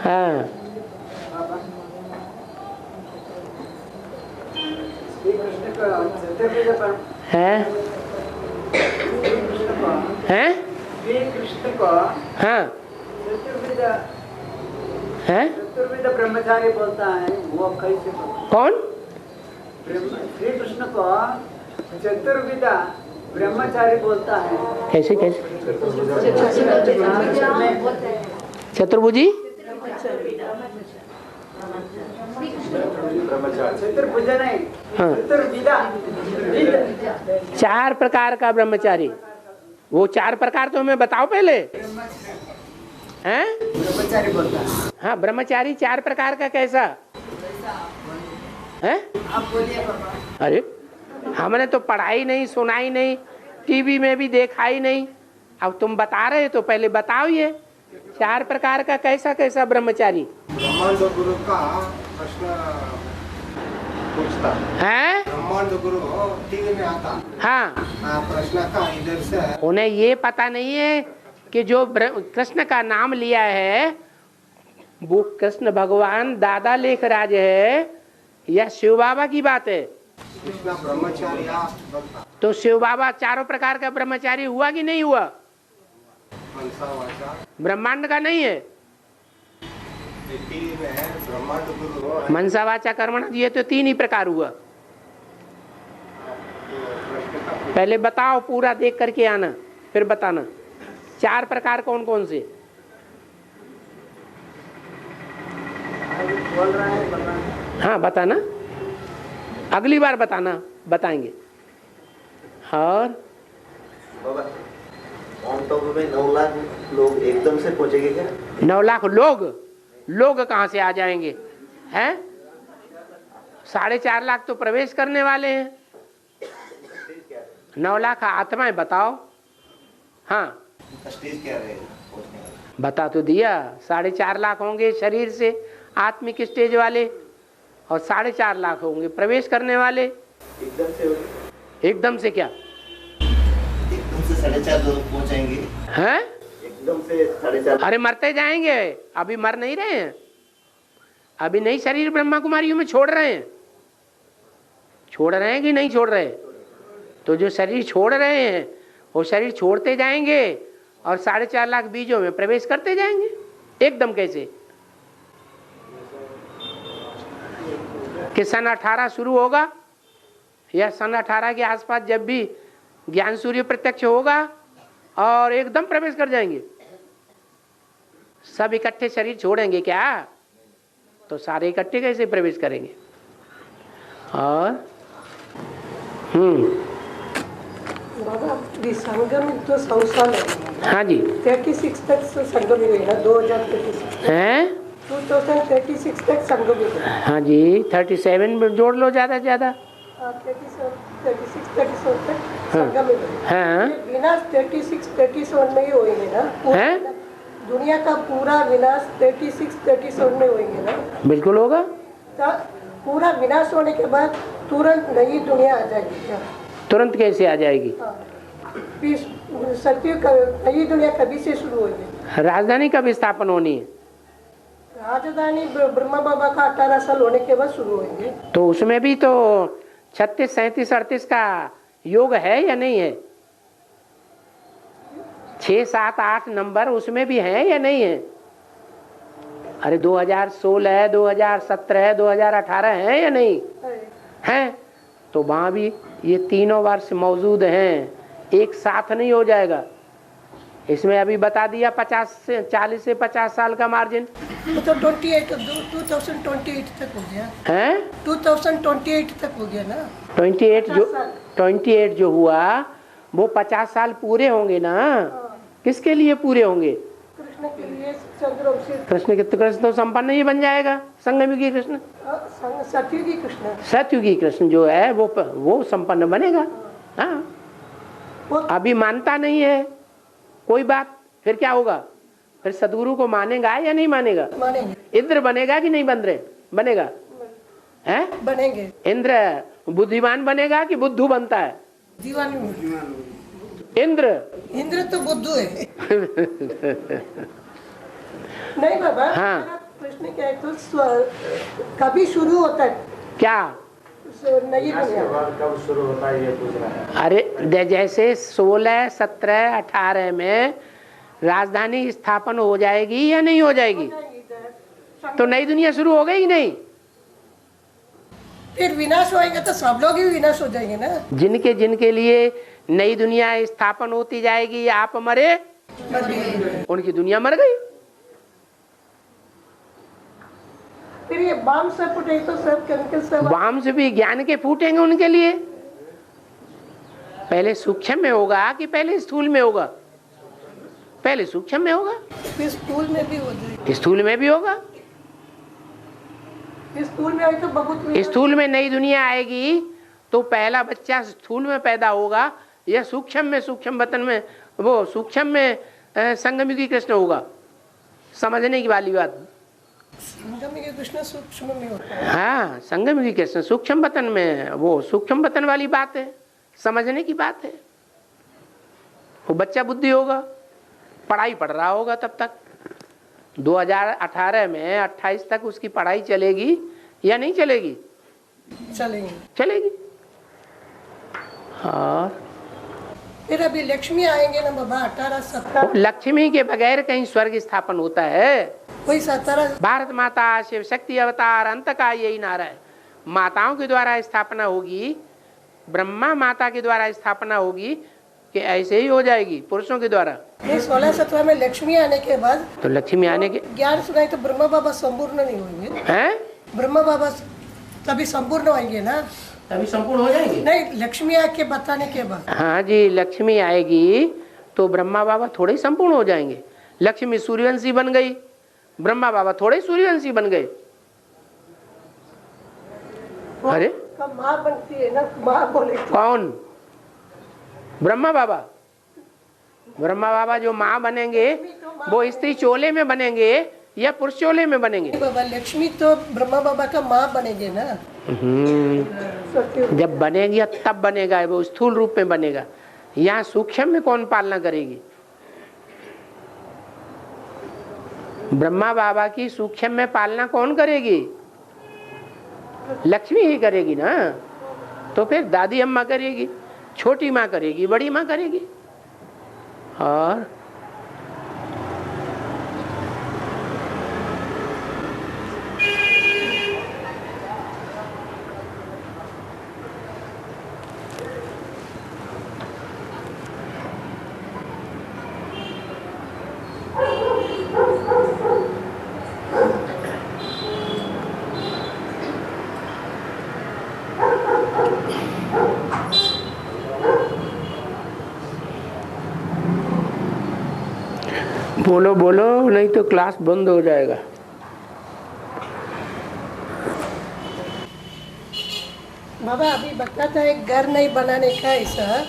हाँ, है? हैं? कृष्ण को हाँ, है? चतुर्विध ब्रह्मचारी बोलता है, वो कैसे बोलता? कौन? श्री कृष्ण को चतुर्विध ब्रह्मचारी बोलता है। कैसे कैसे? चतुर्भुजी? चतुर्भुज नहीं, हाँ, चतुर्विदा। 4 प्रकार का ब्रह्मचारी। वो 4 प्रकार तो हमें बताओ पहले। हैं? ब्रह्मचारी बोलता है। हाँ, ब्रह्मचारी 4 प्रकार का कैसा है? आप बोलिए पापा। अरे हमने तो पढ़ाई नहीं, सुनाई नहीं, टीवी में भी देखा ही नहीं। अब तुम बता रहे तो पहले बताओ ये 4 प्रकार का कैसा कैसा ब्रह्मचारी ब्रह्मांड गुरु का प्रश्न पूछता है? ब्रह्मांड गुरु टीवी में आता। हाँ, प्रश्न का इधर से उन्हें ये पता नहीं है कि जो कृष्ण का नाम लिया है वो कृष्ण भगवान दादा लेखराज है या शिव बाबा की बात है? कृष्ण ब्रह्मचारी तो शिव बाबा 4 प्रकार का ब्रह्मचारी हुआ कि नहीं हुआ? ब्रह्मांड का नहीं है। ब्रह्मांड गुरु मनसा वाचा कर्मण ये तो 3 ही प्रकार हुआ। पहले बताओ, पूरा देख करके आना फिर बताना 4 प्रकार कौन कौन से? बोल रहा है, हाँ बताना, अगली बार बताना, बताएंगे। और बाबा ऑन टॉप में 9 लाख लोग एकदम से पहुंचेंगे क्या? 9 लाख लोग कहाँ से आ जाएंगे? हैं? 4.5 लाख तो प्रवेश करने वाले हैं। 9 लाख आत्माएं बताओ। हाँ स्टेज क्या रहेगा? बता तो दिया, 4.5 लाख होंगे शरीर से आत्मिक स्टेज वाले और 4.5 लाख होंगे प्रवेश करने वाले। एकदम से एकदम से क्या? एकदम से 4.5 तक पहुंचेंगे हैं? एकदम से 4.5। अरे मरते जाएंगे, अभी मर नहीं रहे हैं, अभी नहीं शरीर ब्रह्मा कुमारियों में छोड़ रहे हैं। छोड़ रहे हैं कि नहीं छोड़ रहे? तो जो शरीर छोड़ रहे हैं वो शरीर छोड़ते जाएंगे और 4.5 लाख बीजों में प्रवेश करते जाएंगे एकदम। कैसे कि सन 18 शुरू होगा या सन 18 के आसपास जब भी ज्ञान सूर्य प्रत्यक्ष होगा और एकदम प्रवेश कर जाएंगे। सब इकट्ठे शरीर छोड़ेंगे क्या? तो सारे इकट्ठे कैसे प्रवेश करेंगे? और बाबा संगम तो 100 साल है। हाँ जी 36 तक संगम हुई है 2036 हैं 2036 तक संगम हुई है। हाँ जी 37 में जोड़ लो ज़्यादा से ज़्यादा। 36 37 तक संगम हुई है। हाँ विनाश 36 37 में ही होएंगे ना? हैं? दुनिया का पूरा विनाश 36 37 में होएंगे ना? बिल्कुल होगा। तो पूरा विनाश होने के बाद तुरंत नई दुनिया आ जाएगी क्या? तुरंत कैसे आ जाएगी? सत्युग नई दुनिया कभी से शुरू होगी? राजधानी कब स्थापन होनी है? राजधानी ब्रह्मा बाबा का 18 साल होने के बाद शुरू होंगे। तो उसमें भी तो 36 37 38 का योग है या नहीं है? 6 7 8 नंबर उसमें भी है या नहीं है? अरे 2016 2017 2018 है या नहीं है? तो वहां भी ये तीनों वर्ष मौजूद हैं, एक साथ नहीं हो जाएगा। इसमें अभी बता दिया 40 से 50 साल का मार्जिन। तो 2028 तक हो गया है? 2028 तक हो गया ना? 28 जो हुआ वो 50 साल पूरे होंगे ना? किसके लिए पूरे होंगे? कृष्ण के लिए। चंद्रवंशी कृष्ण तो संपन्न ही बन जाएगा। संगमयुगी कृष्ण, सतयुगी कृष्ण, सतयुगी कृष्ण जो है वो संपन्न बनेगा। हाँ अभी मानता नहीं है कोई बात, फिर क्या होगा? फिर सदगुरु को मानेगा या नहीं मानेगा? मानेंगे। इंद्र बनेगा कि नहीं बनेगा? है बनेंगे। इंद्र बुद्धिमान बनेगा कि बुद्धू बनता है? इंद्र तो बुद्धू है। नहीं बाबा। हाँ प्रश्न क्या है तो कभी शुरू होता है क्या? नई दुनिया कब शुरू होता है ये पूछ रहा है। अरे जैसे 16 17 18 में राजधानी स्थापन हो जाएगी या नहीं हो जाएगी? तो नई दुनिया शुरू हो गई नहीं? फिर विनाश होएगा तो सब लोग ही विनाश हो जाएंगे ना? जिनके लिए नई दुनिया स्थापन होती जाएगी, आप मरे उनकी दुनिया मर गई। फिर ये बाम से फूटे तो सब केमिकल से बाम से भी ज्ञान के फूटेंगे उनके लिए। पहले सूक्ष्म में होगा कि पहले स्थूल में होगा? पहले सूक्ष्म में होगा, फिर स्थूल में भी हो जाएगा। स्थूल में भी होगा। स्थूल में तो बहुत स्थूल में नई दुनिया आएगी तो पहला बच्चा स्थूल में पैदा होगा या सूक्ष्म वतन में, वो सूक्ष्म में संगमयुगी कृष्ण होगा? समझने की वाली बात। संगमयुगी कृष्ण सूक्ष्म में होता है। हाँ संगमयुगी कृष्ण सूक्ष्म वतन में, वो सूक्ष्म वतन वाली बात है, समझने की बात है। वो बच्चा बुद्धि होगा, पढ़ाई पढ़ रहा होगा तब तक। 2018 में 28 तक उसकी पढ़ाई चलेगी या नहीं चलेगी? चलेगी। और फिर अभी लक्ष्मी आएंगे ना बाबा 18 17। लक्ष्मी के बगैर कहीं स्वर्ग स्थापन होता है? कोई 17। भारत माता शिव शक्ति अवतार अंत का यही नारा है। माताओं के द्वारा स्थापना होगी, ब्रह्मा माता के द्वारा स्थापना होगी कि ऐसे ही हो जाएगी पुरुषों के द्वारा? 16-17 में लक्ष्मी आने के बाद तो लक्ष्मी आने के ज्ञान सुनाई तो ब्रह्मा बाबा संपूर्ण नहीं होंगे हैं? ब्रह्मा बाबा तभी संपूर्ण होंगे ना? तभी संपूर्ण हो जाएंगे? नहीं, लक्ष्मी आके बताने के बाद। हाँ जी लक्ष्मी आएगी तो ब्रह्मा बाबा थोड़े ही संपूर्ण हो जाएंगे। लक्ष्मी सूर्यवंशी बन गई, ब्रह्मा बाबा थोड़े सूर्यवंशी बन गए। अरे माँ बनती है ना, माँ बोले कौन? ब्रह्मा बाबा। ब्रह्मा बाबा जो माँ बनेंगे वो स्त्री चोले में बनेंगे या पुरुष चोले में बनेंगे? बाबा लक्ष्मी तो ब्रह्मा बाबा का माँ बनेंगे ना। जब बनेगी तब बनेगा, वो स्थूल रूप में बनेगा। यहाँ सूक्ष्म में कौन पालना करेगी? ब्रह्मा बाबा की सूक्ष्म में पालना कौन करेगी? लक्ष्मी ही करेगी ना। तो फिर दादी अम्मा करेगी, छोटी माँ करेगी, बड़ी माँ करेगी। और बोलो बोलो, नहीं तो क्लास बंद हो जाएगा। बाबा अभी बता था एक घर नहीं बनाने का ऐसा,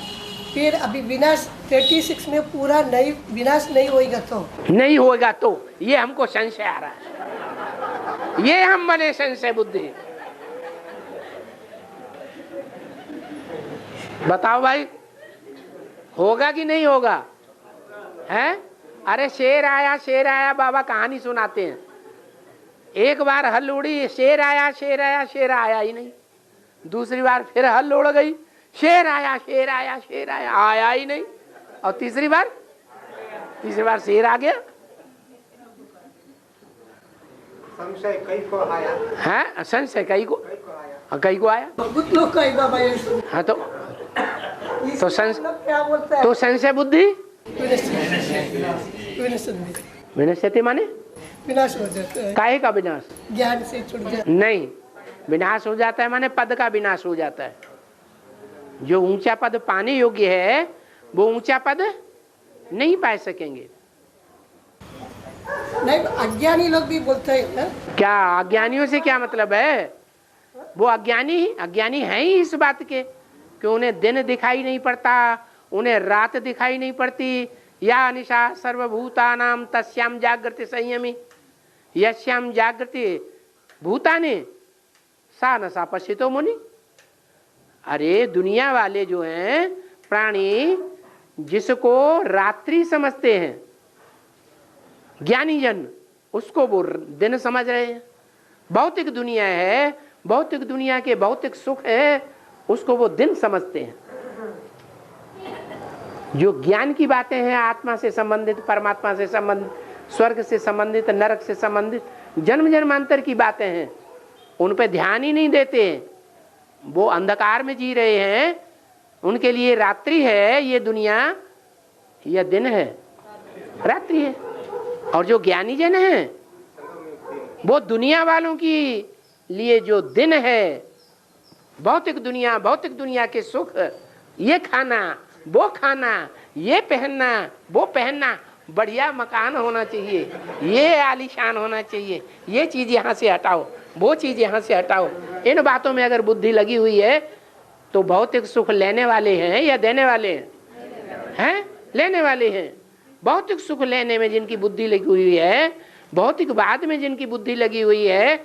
फिर अभी विनाश 36 में पूरा नहीं विनाश नहीं होएगा तो नहीं होगा तो ये हमको संशय आ रहा है, ये हम बने संशय बुद्धि। बताओ भाई, होगा कि नहीं होगा? हैं? अरे शेर आया बाबा कहानी सुनाते हैं। एक बार हल उड़ी, शेर आया शेर आया ही नहीं। दूसरी बार फिर हल उड़ गई, शेर आया आया ही नहीं। और तीसरी बार शेर आ गया। संशय कई को आया है, संशय कई को आया। बहुत लोग का बाबा ये हाँ तो क्या बोलता है? तो संशय बुद्धि विनश्यति माने विनाश हो जाता है। काहे का विनाश? ज्ञान से छूट जाता नहीं, विनाश हो जाता है माने पद का विनाश हो जाता है। जो ऊंचा पद पाने योग्य है वो ऊंचा पद नहीं पा सकेंगे। नहीं, अज्ञानी लोग भी बोलते हैं ना? क्या अज्ञानियों से क्या मतलब है? वो अज्ञानी है ही इस बात के कि उन्हें दिन दिखाई नहीं पड़ता, उन्हें रात दिखाई नहीं पड़ती। या निशा सर्वभूतानाम तस्याम जागृति संयमी यस्याम जागृति भूतानि सा नसा पश्चितो मुनि। अरे दुनिया वाले जो हैं प्राणी, जिसको रात्रि समझते हैं ज्ञानी जन, उसको वो दिन समझ रहे हैं। भौतिक दुनिया है, भौतिक दुनिया के भौतिक सुख है, उसको वो दिन समझते हैं। जो ज्ञान की बातें हैं, आत्मा से संबंधित, परमात्मा से संबंधित, स्वर्ग से संबंधित, नरक से संबंधित, जन्म जन्मांतर की बातें हैं, उन पे ध्यान ही नहीं देते। वो अंधकार में जी रहे हैं। उनके लिए रात्रि है ये दुनिया, यह दिन है, रात्रि है। और जो ज्ञानी जन है वो दुनिया वालों की लिए जो दिन है, भौतिक दुनिया के सुख, ये खाना वो खाना, ये पहनना वो पहनना, बढ़िया मकान होना चाहिए, ये आलीशान होना चाहिए, ये चीज यहाँ से हटाओ, वो चीज यहाँ से हटाओ। इन बातों में अगर बुद्धि लगी हुई है तो भौतिक सुख लेने वाले हैं या देने वाले हैं? लेने वाले हैं। भौतिक सुख लेने में जिनकी बुद्धि लगी हुई है, भौतिकवाद में जिनकी बुद्धि लगी हुई है,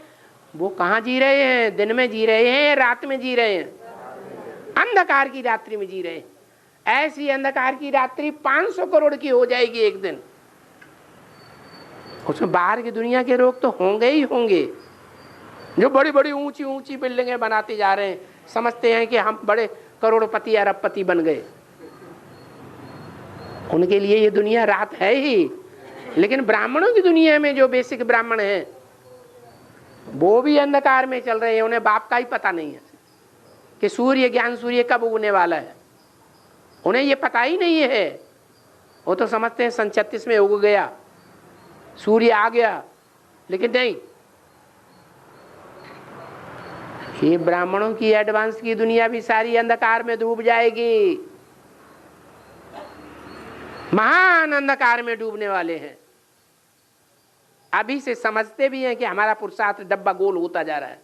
वो कहाँ जी रहे हैं? दिन में जी रहे हैं, रात में जी रहे हैं, अंधकार की रात्रि में जी रहे हैं। ऐसी अंधकार की रात्रि 500 करोड़ की हो जाएगी एक दिन। उसमें बाहर की दुनिया के लोग तो होंगे ही होंगे, जो बड़ी बड़ी ऊंची ऊंची बिल्डिंगें बनाते जा रहे हैं, समझते हैं कि हम बड़े करोड़पति अरबपति बन गए। उनके लिए ये दुनिया रात है ही। लेकिन ब्राह्मणों की दुनिया में जो बेसिक ब्राह्मण हैं वो भी अंधकार में चल रहे हैं। उन्हें बाप का ही पता नहीं है कि सूर्य कब उगने वाला है। उन्हें ये पता ही नहीं है। वो तो समझते हैं सन 36 में उग गया, सूर्य आ गया। लेकिन नहीं, ये ब्राह्मणों की एडवांस की दुनिया भी सारी अंधकार में डूब जाएगी, महान अंधकार में डूबने वाले हैं। अभी से समझते भी हैं कि हमारा पुरुषार्थ डब्बा गोल होता जा रहा है,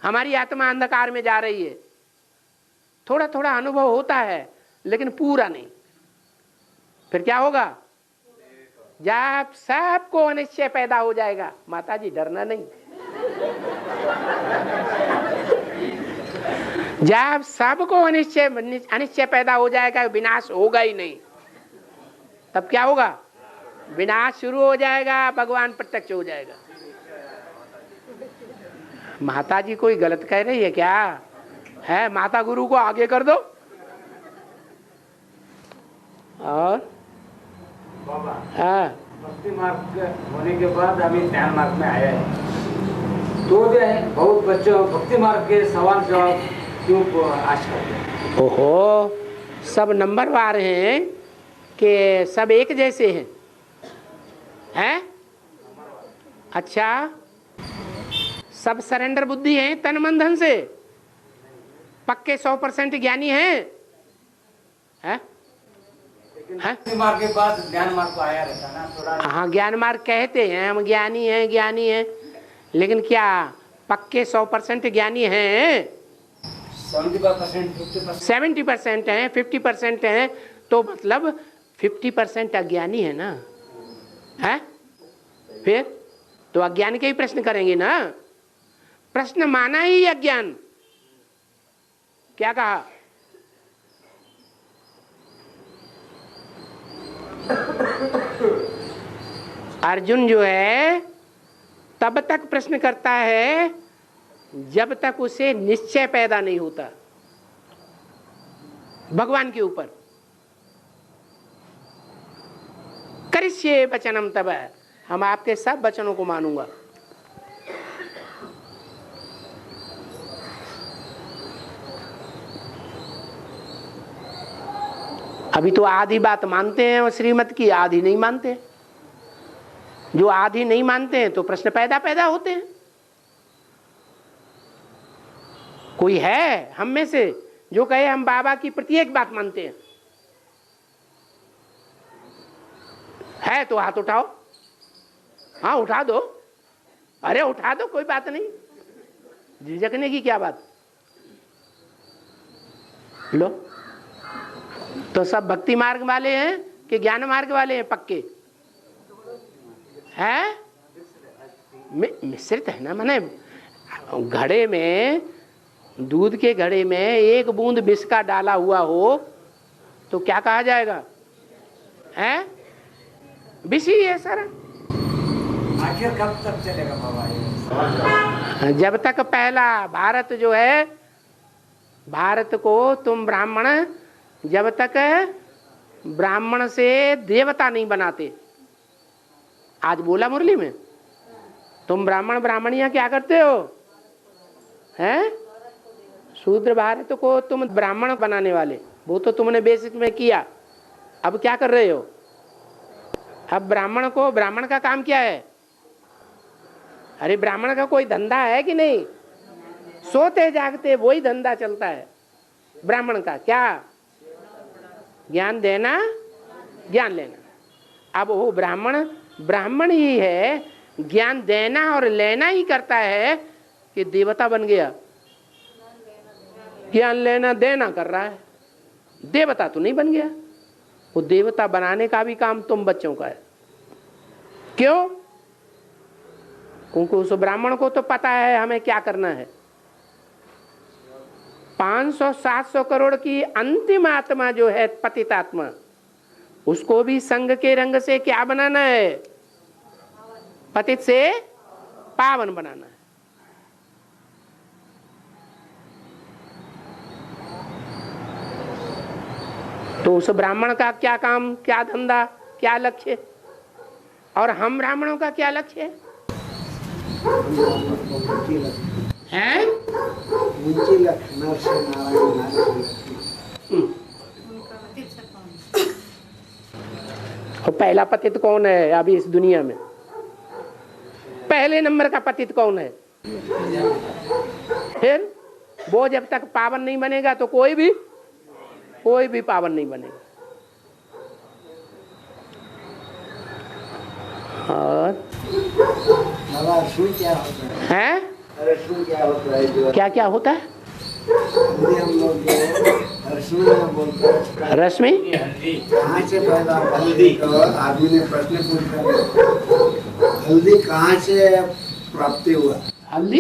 हमारी आत्मा अंधकार में जा रही है। थोड़ा थोड़ा अनुभव होता है लेकिन पूरा नहीं। फिर क्या होगा? जब सबको अनिश्चय पैदा हो जाएगा, माता जी डरना नहीं, जब सबको अनिश्चय पैदा हो जाएगा, विनाश होगा ही नहीं, तब क्या होगा? विनाश शुरू हो जाएगा, भगवान प्रत्यक्ष हो जाएगा। माता जी कोई गलत कह रही है क्या? है माता गुरु को आगे कर दो। और हाँ, भक्ति मार्ग होने के बाद अभी ध्यान मार्ग में आया है, तो जो है बहुत बच्चों भक्ति मार्ग के सवाल जवाब क्यों आज करते हैं? ओहो, सब नंबरवार हैं कि सब एक जैसे हैं? हैं? अच्छा, सब सरेंडर बुद्धि हैं तन मन धन से? पक्के 100% ज्ञानी हैं? हैं? भक्ति मार्ग के बाद ज्ञान मार्ग को आया रहता ना थोड़ा। हाँ, ज्ञान मार्ग कहते हैं हम ज्ञानी हैं, ज्ञानी हैं, लेकिन क्या पक्के 100% ज्ञानी हैं? 70% हैं, 50% हैं, तो मतलब 50% अज्ञानी है ना? है? फिर तो अज्ञान के ही प्रश्न करेंगे ना? प्रश्न माना ही अज्ञान। क्या कहा? अर्जुन जो है तब तक प्रश्न करता है जब तक उसे निश्चय पैदा नहीं होता भगवान के ऊपर। करिष्ये वचनम तब, हम आपके सब वचनों को मानूंगा। अभी तो आधी बात मानते हैं और श्रीमत की आधी नहीं मानते। जो आधी नहीं मानते हैं तो प्रश्न पैदा होते हैं। कोई है हम में से जो कहे हम बाबा की प्रत्येक बात मानते हैं? है तो हाथ उठाओ। हाँ, उठा दो। अरे उठा दो, कोई बात नहीं, झिझकने की क्या बात। लो, तो सब भक्ति मार्ग वाले हैं कि ज्ञान मार्ग वाले हैं? पक्के हैं? मिश्रित है ना, माने घड़े में, दूध के घड़े में एक बूंद विष का डाला हुआ हो तो क्या कहा जाएगा? हैं? विष ही है सारा। आखिर कब तक चलेगा बाबा? जब तक पहला भारत जो है, भारत को तुम ब्राह्मण, जब तक ब्राह्मण से देवता नहीं बनाते। आज बोला मुरली में, तुम ब्राह्मण ब्राह्मणियां क्या करते हो? हैं? शूद्र भारत को तुम ब्राह्मण बनाने वाले, वो तो तुमने बेसिक में किया। अब क्या कर रहे हो? अब ब्राह्मण को, ब्राह्मण का काम क्या है? अरे ब्राह्मण का कोई धंधा है कि नहीं? सोते जागते वही धंधा चलता है ब्राह्मण का। क्या? ज्ञान देना, ज्ञान लेना। अब वो ब्राह्मण ही है, ज्ञान देना और लेना ही करता है कि देवता बन गया। ज्ञान लेना देना कर रहा है, देवता तो नहीं बन गया। वो देवता बनाने का भी काम तुम बच्चों का है। क्यों? क्योंकि उस ब्राह्मण को तो पता है हमें क्या करना है। 500-700 करोड़ की अंतिम आत्मा जो है पतित आत्मा, उसको भी संग के रंग से क्या बनाना है? पतित से पावन बनाना है। तो उस ब्राह्मण का क्या काम, क्या धंधा, क्या लक्ष्य? और हम ब्राह्मणों का क्या लक्ष्य है? हैं? और पहला पतित कौन है अभी इस दुनिया में? पहले नंबर का पतित कौन है? फिर वो जब तक पावन नहीं बनेगा तो कोई भी पावन नहीं बनेगा। और क्या होता है? क्या होता है? क्या क्या होता है? हम लोग बोलते हैं रश्मि कहाँ से पैदा? हल्दी तो आदमी ने प्रश्न पूछा, हल्दी कहाँ से प्राप्ति हुआ? हल्दी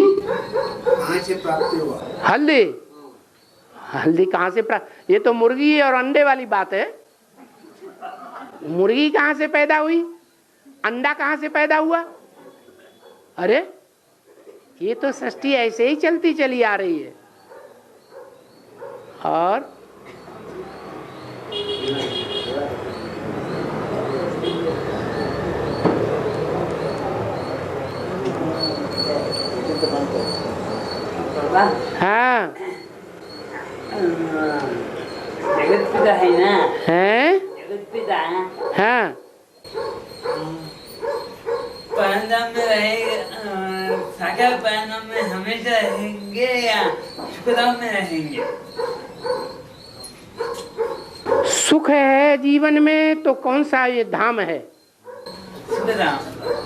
कहाँ से प्राप्ति हुआ? हल्दी हल्दी कहाँ से ये तो मुर्गी और अंडे वाली बात है। मुर्गी कहाँ से पैदा हुई, अंडा कहाँ से पैदा हुआ? अरे ये तो सृष्टि ऐसे ही चलती चली आ रही है। और हाँ, जगत पिता है ना, है जगत पिता हाँ, परमधाम में रहेंगे, साकार परमधाम में हमेशा रहेंगे या सुखधाम में रहेंगे? सुख है जीवन में तो कौन सा ये धाम है? सुखधाम।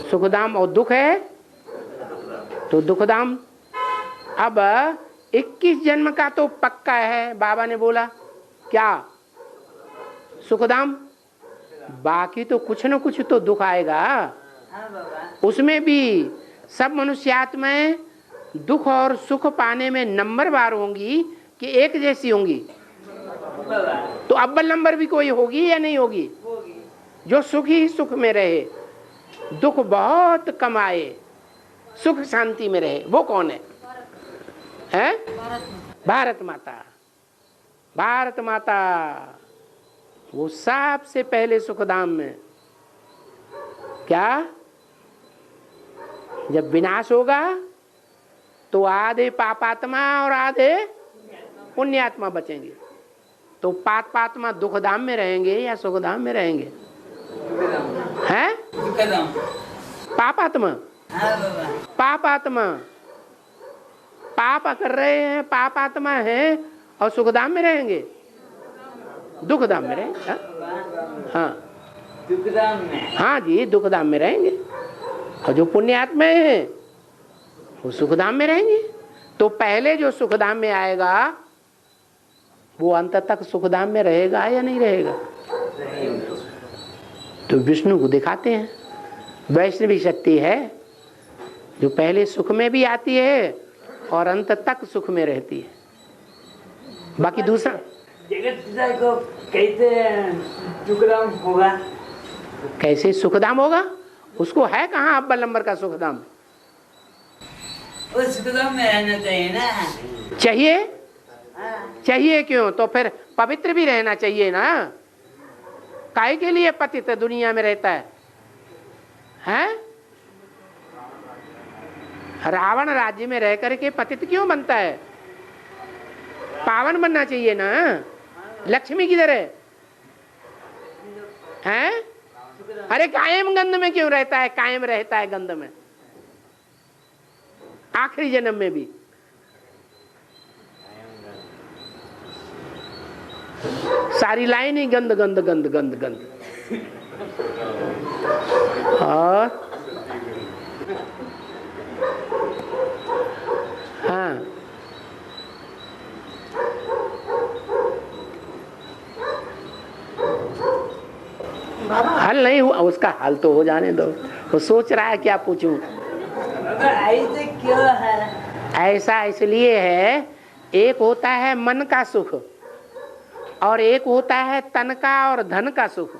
सुखधाम। और दुख है तो दुखधाम। अब 21 जन्म का तो पक्का है, बाबा ने बोला क्या? सुखधाम। बाकी तो कुछ न कुछ तो दुख आएगा। उसमें भी सब मनुष्यात्माएं दुख और सुख पाने में नंबरवार होंगी कि एक जैसी होंगी? तो अव्वल नंबर भी कोई होगी या नहीं होगी? जो सुख ही सुख में रहे, दुख बहुत कमाए, सुख शांति में रहे, वो कौन है? हैं? भारत माता। भारत माता वो सबसे पहले सुखधाम में। क्या? जब विनाश होगा तो आधे पापात्मा और आधे पुण्यात्मा बचेंगे। तो पापात्मा दुखधाम में रहेंगे या सुखधाम में रहेंगे? हैं? पापात्मा। पापात्मा पाप कर रहे हैं, पापात्मा हैं और सुखधाम में रहेंगे, दुखधाम में रहेंगे। हाँ दुखधाम में। हाँ जी, दुखधाम में रहेंगे। और जो पुण्यात्मा है वो सुखधाम में रहेंगे। तो पहले जो सुखधाम में आएगा वो अंत तक सुखधाम में रहेगा या नहीं रहेगा? तो विष्णु को दिखाते हैं। वैष्णवी शक्ति है जो पहले सुख में भी आती है और अंत तक सुख में रहती है। बाकी दूसरा जगत पिता को कैसे सुखधाम होगा? कैसे सुखधाम होगा? उसको है कहाँ अव्वल नंबर का सुखधाम? वो सुखधाम में रहना चाहिए ना। चाहिए? चाहिए क्यों? तो फिर पवित्र भी रहना चाहिए ना। काहे के लिए पतित दुनिया में रहता है? हैं? रावण राज्य में रह करके पतित क्यों बनता है? पावन बनना चाहिए ना, लक्ष्मी किधर है? हैं? अरे कायम गंध में क्यों रहता है? कायम रहता है गंध में, आखिरी जन्म में भी। सारी लाइन ही गंध गंध गंध गंध गंध। और हाँ, हल नहीं हुआ उसका, हल तो हो जाने दो। वो सोच रहा है क्या पूछूं। ऐसे क्यों है? ऐसा इसलिए है, एक होता है मन का सुख और एक होता है तन का और धन का सुख।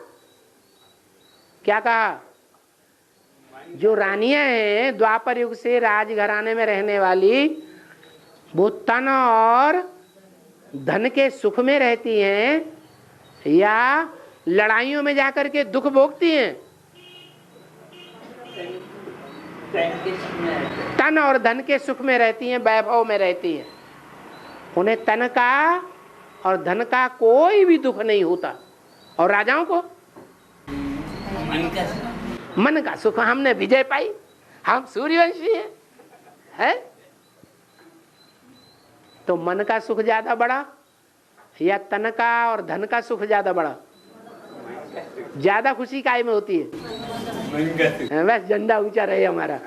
क्या कहा? जो रानियां हैं द्वापर युग से राजघराने में रहने वाली, वो तन और धन के सुख में रहती हैं या लड़ाइयों में जाकर के दुख भोगती हैं? तन और धन के सुख में रहती हैं, वैभव में रहती हैं। उन्हें तन का और धन का कोई भी दुख नहीं होता। और राजाओं को मन का सुख। हमने विजय पाई, हम सूर्यवंशी है? तो मन का सुख ज्यादा बड़ा या तन का और धन का सुख ज्यादा बड़ा? ज्यादा खुशी काय में होती है? बस झंडा ऊंचा रहे हमारा,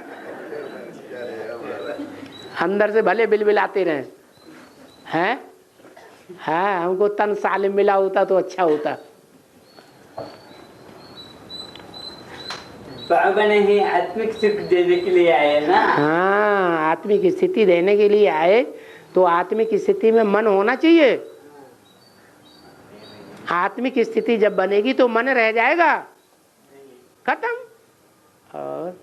अंदर से भले बिलबिलाते रहे हैं। हाँ, हमको तन सालिम मिला होता तो अच्छा होता। बाबा ने ही आत्मिक सुख देने के लिए आए ना। हाँ, आत्मिक स्थिति देने के लिए आए। तो आत्मिक स्थिति में मन होना चाहिए। आत्मिक स्थिति जब बनेगी तो मन रह जाएगा, खत्म। और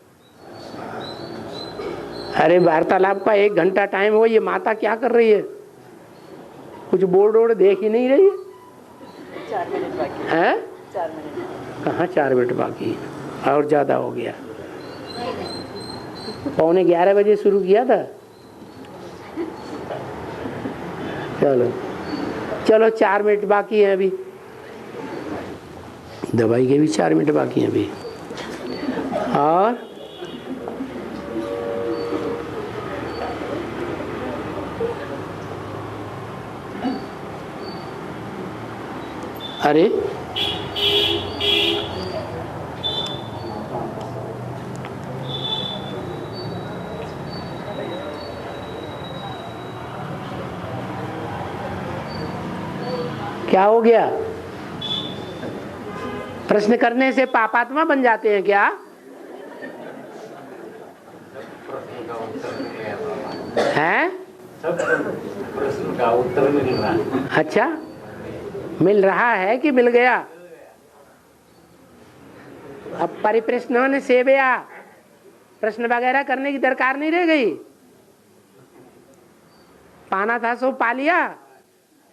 अरे वार्तालाप का 1 घंटा टाइम हो, ये माता क्या कर रही है? कुछ बोर्ड वोर्ड देख ही नहीं रही है। 4 मिनट बाकी है, 4 मिनट कहाँ 4 मिनट बाकी है? और ज़्यादा हो गया। 11:15 बजे शुरू किया था। चलो चलो 4 मिनट बाकी है अभी, दवाई के भी 4 मिनट बाकी हैं अभी। और अरे क्या हो गया? प्रश्न करने से पापात्मा बन जाते हैं क्या? हैं? प्रश्न का उत्तर मिल रहा है। अच्छा, मिल रहा है कि मिल गया? अब परिप्रश्नों ने सेवया, प्रश्न वगैरह करने की दरकार नहीं रह गई। पाना था सो पा लिया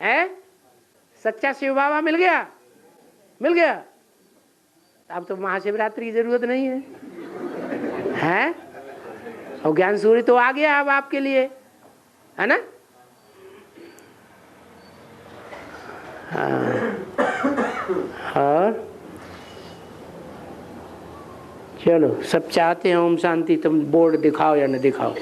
है। सच्चा शिव बाबा मिल गया, मिल गया। अब तो महाशिवरात्रि की जरूरत नहीं है, हैं? और ज्ञान सूर्य तो आ गया अब आपके लिए, है ना? हाँ। और चलो, सब चाहते हैं ओम शांति, तुम बोर्ड दिखाओ या न दिखाओ।